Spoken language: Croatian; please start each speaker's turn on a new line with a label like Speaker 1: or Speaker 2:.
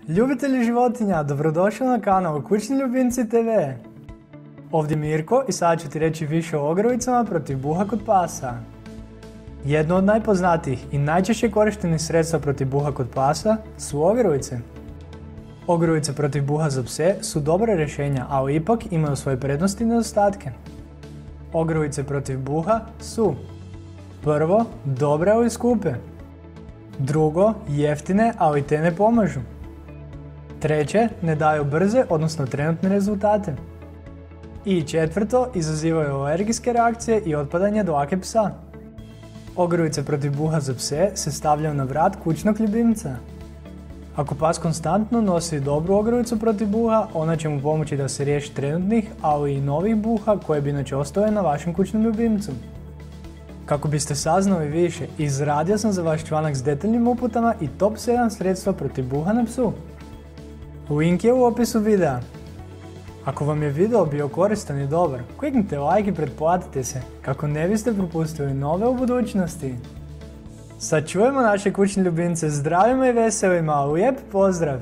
Speaker 1: Ljubitelji životinja, dobrodošli na kanal Kućni ljubimci TV. Ovdje Mirko i sad ću ti reći više o ogrlicama protiv buha kod pasa. Jedno od najpoznatijih i najčešće korištenih sredstva protiv buha kod pasa su ogrlice. Ogrlice protiv buha za pse su dobra rješenja, ali ipak imaju svoje prednosti i nedostatke. Ogrlice protiv buha su: prvo, dobre ali skupe. Drugo, jeftine ali te ne pomažu. Treće, ne daju brze, odnosno trenutne rezultate. I četvrto, izazivaju alergijske reakcije i otpadanje dlake psa. Ogrlice protiv buha za pse se stavljaju na vrat kućnog ljubimca. Ako pas konstantno nosi dobru ogrlicu protiv buha, ona će mu pomoći da se riješi trenutnih, ali i novih buha koje bi inače ostale na vašem kućnom ljubimcu. Kako biste saznali više, izradio sam za vaš članak s detaljnim uputama i top 7 sredstva protiv buha na psu. Link je u opisu videa. Ako vam je video bio koristan i dobar, kliknite like i pretplatite se kako ne biste propustili nove u budućnosti. Sad čujemo naše kućne ljubimce zdravima i veselima, lijep pozdrav!